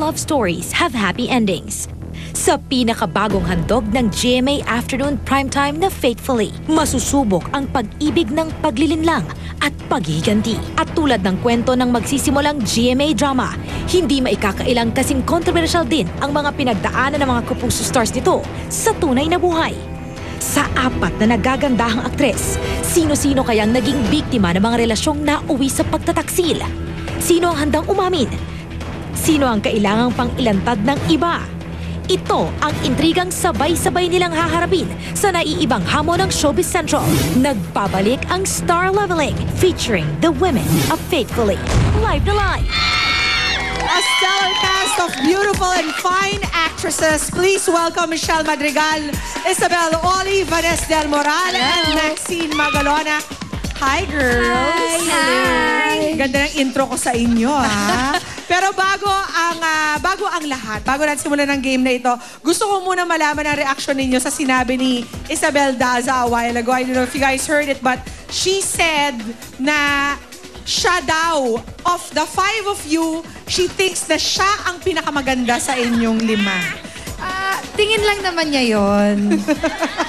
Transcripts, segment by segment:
love stories have happy endings. Sa pinakabagong handog ng GMA Afternoon Primetime na Faithfully, masusubok ang pag-ibig ng paglilinlang at paghihiganti. At tulad ng kwento ng magsisimulang GMA drama, hindi maikakailang kasing kontrobersyal din ang mga pinagdaanan ng mga kapuso stars nito sa tunay na buhay. Sa apat na nagagandahang aktres, sino-sino kayang naging biktima ng mga relasyong nauwi sa pagtataksil? Sino ang handang umamin? Sino ang kailangang pang-ilantad ng iba? Ito ang intrigang sabay-sabay nilang haharapin sa naiibang hamon ng Showbiz Central. Nagbabalik ang Star Leveling featuring the women of Faithfully. Live to live! A stellar cast of beautiful and fine actresses. Please welcome Michelle Madrigal, Isabel Oli, Vanessa Del Moral, and Maxine Magalona. Hi, girls! Hi! Ganda ng intro ko sa inyo, ha? Pero bago ang lahat, bago natin simulan ng game na ito, gusto ko muna malaman ang reaction ninyo sa sinabi ni Isabel Daza a while ago. I don't know if you guys heard it, but she said na siya daw, of the five of you, she thinks na siya ang pinakamaganda sa inyong lima. Tingin lang naman niya yun.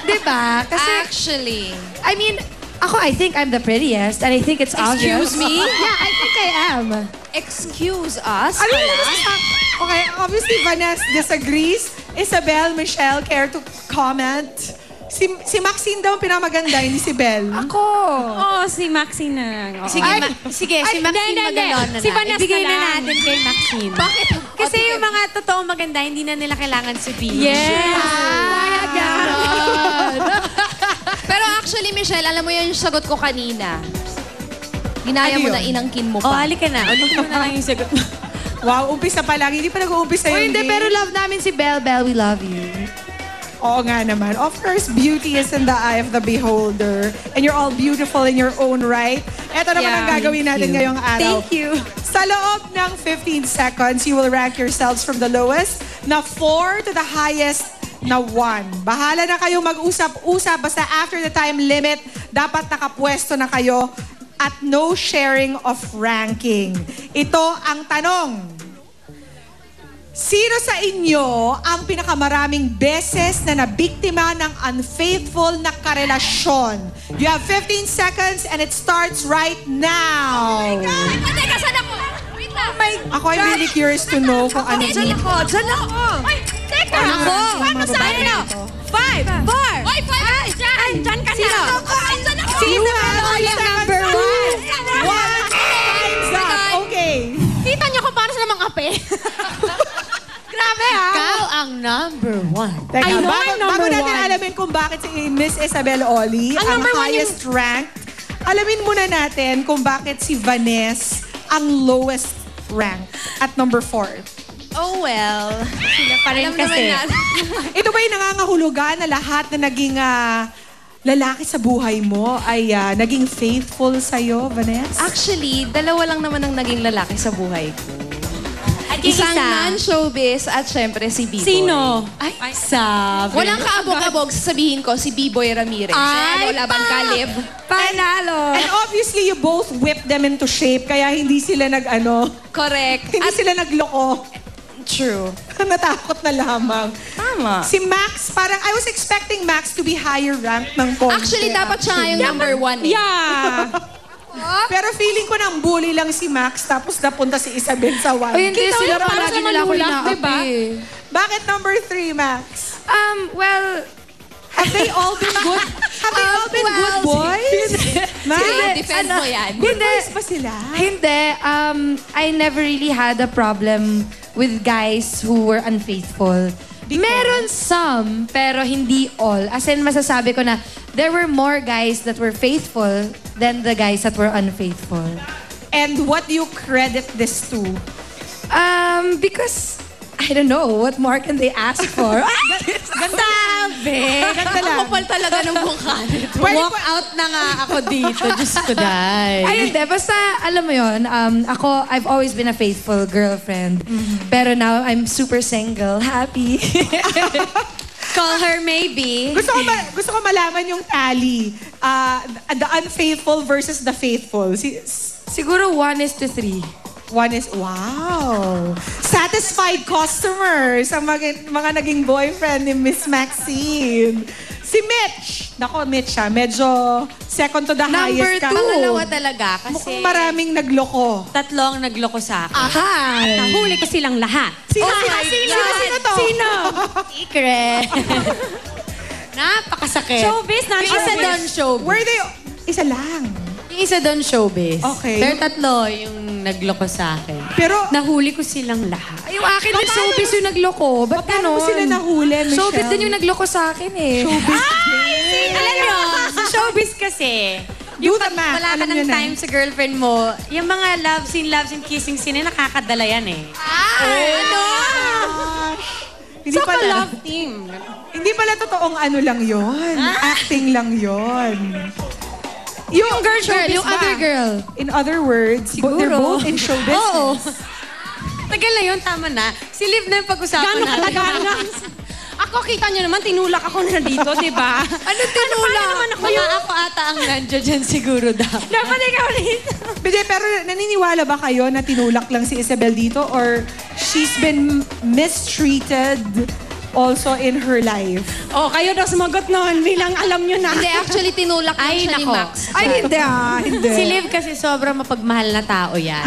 Diba? Kasi, Actually, I mean, I think I'm the prettiest and I think it's obvious. excuse me? Yeah, I think I am. Excuse us? Ano pala? Okay, obviously Vanessa disagrees. Isabel, Michelle, care to comment? Si Maxine daw ang pinamaganda, hindi si Belle. Ako. Oo, si Maxine na lang. Oo. Sige, si Maxine Magalon na Si lang. Vanessa Ibigay na na lang. natin kay Maxine. Bakit? Kasi yung mga totoong maganda, hindi na nila kailangan sabihin. Yes. Pero actually, Michelle, alam mo yun yung sagot ko kanina. Ginaya Ano mo na yun? inangkin mo Oh, pa. halika na. Ulit mo na lang yung sagot mo. Wow, umpisa pa lang. Hindi pa nag-uumpisa yung Hindi, game. pero love namin si Belle. Belle, we love you. Oo nga naman. Of course, beauty is in the eye of the beholder. And you're all beautiful in your own right. Ito naman ang gagawin natin ngayong araw. Thank you. Sa loob ng 15 seconds, you will rank yourselves from the lowest na 4 to the highest na 1. Bahala na kayo mag-usap-usap. Basta after the time limit, dapat nakapwesto na kayo at no sharing of ranking. Ito ang tanong. Sino sa inyo ang pinakamaraming beses na nabiktima ng unfaithful na karelasyon? You have 15 seconds and it starts right now. Oh my God! Teka, saan ako? Wait lang. Ako ay really curious to know kung ano Diyan ako! Ay, teka! Ako! Paano sa'yo na? 5, 4. Oy, 5! Diyan! Diyan ka na! Sino? Diyan ako! You have Yung number 1. Time's up. Okay. Kita niyo kung paano sila mang-ape? Grabe ha! Ikaw ang number 1. Teka, I know bago, I'm number bago natin one. alamin kung bakit si Miss Isabel Oli ang number one highest ranked, alamin muna natin kung bakit si Vanessa ang lowest ranked at number 4. Oh well. Sila pa rin Alam naman kasi. natin. Ito ba yung nangangahulugan na lahat na naging lalaki sa buhay mo ay naging faithful sa'yo, Vanessa? Actually, dalawa lang naman ang naging lalaki sa buhay ko. At yung Isang isa, non-showbiz at syempre si B-Boy. sino? Ay, Sabi. walang kaabog-abog, sasabihin ko si B-Boy Ramirez. Ay, Ano, laban ka, Liv? Panalo. And obviously, you both whipped them into shape, kaya hindi sila Correct. hindi sila nagloko. True. Natakot na lamang. Tama. Si Max, parang I was expecting Max to be higher ranked ng konti. Actually, dapat siya nga yung number 1 eh. Yeah. Pero feeling ko nang bully lang si Max tapos napunta si Isabel sa 1. Ay, hindi. Kita Sila mo, pa para lagi sa nila ako manulang, inaapi. diba? Bakit number 3, Max? Well, Have they all been good? Have they all been good boys? Max? Defend mo yan. Good boys ba sila? hindi. I never really had a problem with guys who were unfaithful. Because? Meron some, pero hindi all. As in, masasabi ko na there were more guys that were faithful than the guys that were unfaithful. And what do you credit this to? Because, I don't know, what more can they ask for? Ganda! Ganda lang. Kapal talaga ng mukha nito. Walk out na nga ako dito. Diyos ko, day. Ay, hindi. Basta, alam mo yun, I've always been a faithful girlfriend. Pero now, I'm super single. Happy. Call her maybe. Gusto ko malaman yung tally. The unfaithful versus the faithful. Siguro 1:3. One is, wow. Saturday satisfied customers ang mga naging boyfriend ni Miss Maxine. Si Mitch. Nako, Mitch medyo second to the Number highest ka. 2. Pangalawa talaga kasi Mukhang maraming nagloko. tatlong nagloko sa akin. Ahay! Nahuli ko silang lahat. Sino? Oh my Sino God. to? Sino? Secret. Napakasakit. Showbiz, Yung isa doon, showbiz. Were they... Isa lang. Yung isa doon, showbiz. Okay. Pero tatlo yung nagloko sa akin. Pero, Nahuli ko silang lahat. Yung akin din showbiz yung nagloko. Ba't paano mo ganon? sila nahuli, Michelle? Showbiz din yung nagloko sa akin eh. Showbiz. Alam nyo, sa showbiz kasi, Do yung the pag math. wala ka Alam nyo ng na. time sa girlfriend mo, yung mga love scene, kissing scene, nakakadala yan eh. Ano? Hindi Saka pala. love team. Hindi pala totoong ano lang yon. Acting lang yon. Yung girl showbiz Yung other girl. In other words, they're both in show business. Oo. Tagal na yun, tama na. Si Liv na yung pag-usapan natin. katagal na? Ako, kita nyo naman, tinulak ako na dito, di ba? Ano tinulak? Naman ako ako ata ang nandiyo dyan siguro dapat. Dapat ikaw dito. Pero naniniwala ba kayo na tinulak lang si Isabel dito or she's been mistreated also in her life? Oh, kayo daw sumagot noon bilang alam nyo na. Hindi, actually tinulak lang siya ni nako. Max. Ay, hindi. Si Liv kasi sobrang mapagmahal na tao yan.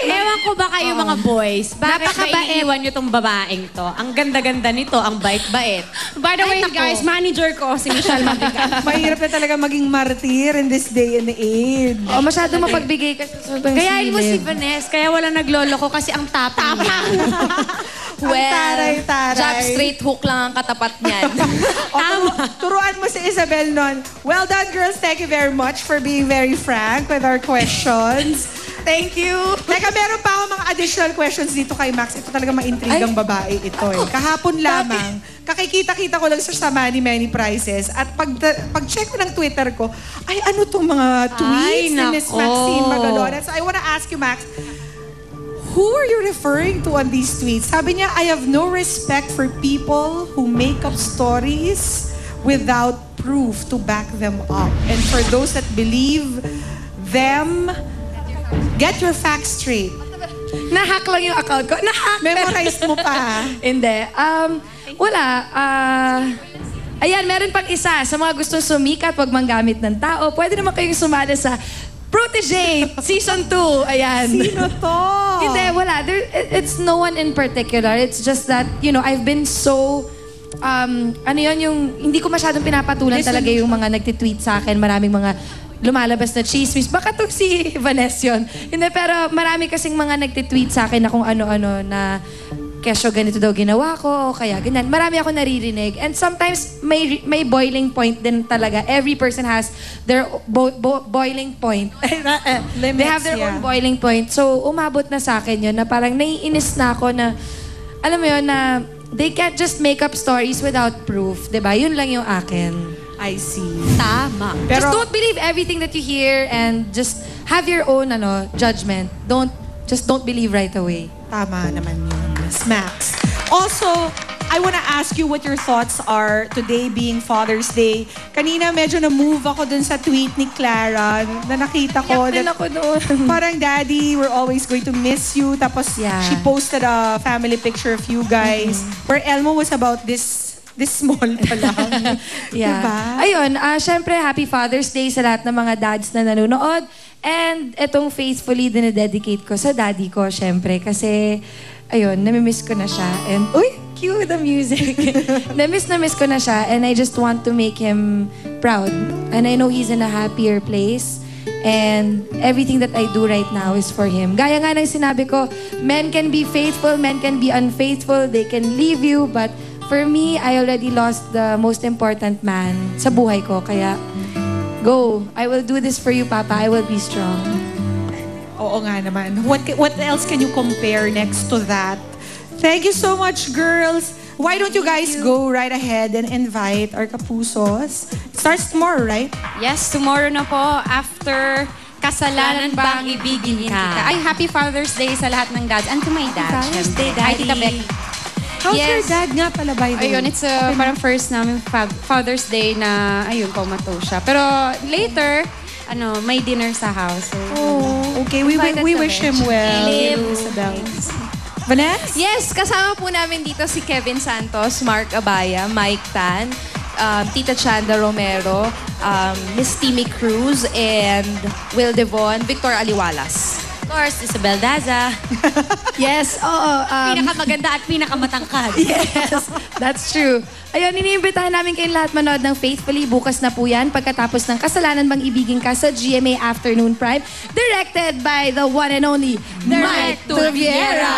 Ewan ko ba kayo mga boys, bakit maiiwan nyo tong babaeng to? Ang ganda-ganda nito, ang bait-bait. By the way, Ay, nako. guys, manager ko, si Michelle Mabigat. Mahirap na talaga maging martir in this day and age. Oh, masyado mapagbigay kasi sobrang Gayahin mo si silid. Vanessa, kaya wala naglolo ko kasi ang tapang niya. Ang taray-taray. Jab straight hook lang ang katapat niyan. Turuan mo si Isabel nun. Well done, girls. Thank you very much for being very frank with our questions. Thank you. Teka, meron pa ako mga additional questions dito kay Max. Ito talaga maintrigang babae ito eh. Kahapon lamang, kakikita-kita ko lang sa Many Many Prizes. At pag-check ko ng Twitter ko, ay ano tong mga tweets ni Miss nako. Maxine Magalona. So I wanna ask you, Max, who are you referring to on these tweets? Sabi niya, I have no respect for people who make up stories without proof to back them up. And for those that believe them, get your facts straight. Nahack lang yung account ko. Nahack! Memorize mo pa. Hindi. Wala. Ayan, meron pang isa. Sa mga gusto sumikat, wag manggamit ng tao, pwede naman kayong sumali sa Protégé Season 2. Ayan. Sino to? Hindi, wala. It's no one in particular. It's just that, I've been so... yung hindi ko masyadong pinapatulan talaga yung mga nagtitweet sa akin. Maraming mga lumalabas na chismis. Baka to si Vanessa yun. Hindi, pero marami kasing mga nagtitweet sa akin na kung ano-ano na kesyo ganito daw ginawa ko, o kaya ganyan. Marami ako naririnig. And sometimes may boiling point din talaga. Every person has their boiling point. They have their own boiling point. So, umabot na sa akin yun na parang naiinis na ako na, alam mo yun, na they can't just make up stories without proof. Diba? Yun lang yung akin. I see. Tama. Just don't believe everything that you hear and just have your own judgment. Just don't believe right away. Tama naman yun, Miss Max. Also, I wanna ask you what your thoughts are today being Father's Day. Kanina medyo na-move ako dun sa tweet ni Clara na nakita ko. Iyak din ako doon. Parang, Daddy, we're always going to miss you. Tapos Yeah. she posted a family picture of you guys where Elmo was about this small pa lang. Yeah. Diba? Ayun, syempre, happy Father's Day sa lahat ng mga dads na nanonood. And itong faithfully dinededicate ko sa daddy ko, syempre. Kasi, ayun, namimiss ko na siya. And, cue the music. Namiss ko na siya. And I just want to make him proud. And I know he's in a happier place. And everything that I do right now is for him. Gaya nga ng sinabi ko, men can be faithful, men can be unfaithful, they can leave you, but for me, I already lost the most important man sa buhay ko. Kaya, go. I will do this for you, Papa. I will be strong. Oo nga naman. What else can you compare next to that? Thank you so much, girls. Why don't you guys go right ahead and invite our kapusos? It starts tomorrow, right? Yes, tomorrow na po, after Kasalanan Bang Ibigin Ka. Ay, happy Father's Day sa lahat ng dads. And to my dad, Father's syempre. Day, Hi, Daddy. Tita Becky. How's Yes. your dad nga pala, by the way? Ayun, it's parang first namin Father's Day na, ayun, comatose siya. Pero later, may dinner sa house. So, Okay, we Invited wish kami. him well. Live. Isabel. Vanessa? Yes, kasama po namin dito si Kevin Santos, Mark Abaya, Mike Tan, Tita Chanda Romero, Miss Timmy Cruz, and Will Devon, Victor Aliwalas. Of course, Isabel Daza. Yes, oo. Pinakamaganda at pinakamatangkad. Yes, that's true. Ayun, iniimbitahan namin kayong lahat manood ng Faithfully. Bukas na po yan pagkatapos ng Kasalanan Bang Ibigin Ka sa GMA Afternoon Prime. Directed by the one and only Mike Tuviera.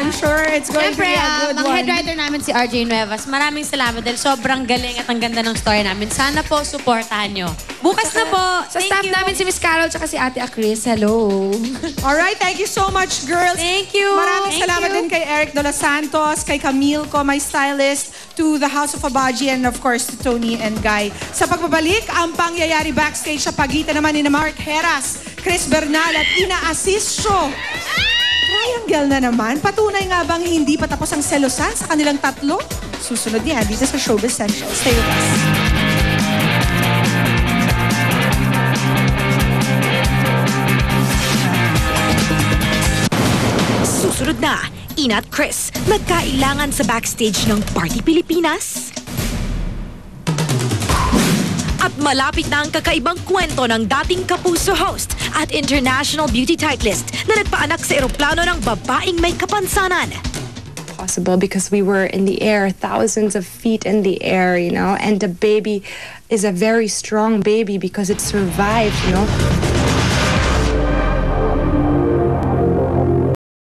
I'm sure it's going Siyempre, to be a good ang one. head writer namin si RJ Nuevas. Maraming salamat dahil sobrang galing at ang ganda ng story namin. Sana po, supportahan nyo. Bukas na po. Sa staff namin si Miss Carol tsaka si Ate Acris. Hello. Alright, thank you so much, girls. Thank you. Maraming Thank salamat you. din kay Eric de los Santos, kay Camille ko, my stylist, to the House of Abaji, and of course to Tony and Guy. Sa pagbabalik, ang pangyayari backstage sa pagitan naman ni Mark Heras, Chris Bernal at Ina Asisio. Triangle na naman. Patunay nga bang hindi pa tapos ang selosan sa kanilang tatlo? Susunod yan dito sa Showbiz Central. Stay with us. Susunod na, Ina at Chris, nagkailangan sa backstage ng Party Pilipinas? At malapit na ang kakaibang kwento ng dating Kapuso host at international beauty titleist na nagpaanak sa eroplano ng babaeng may kapansanan. Possible because we were in the air, thousands of feet in the air, you know, and the baby is a very strong baby because it survived, you know.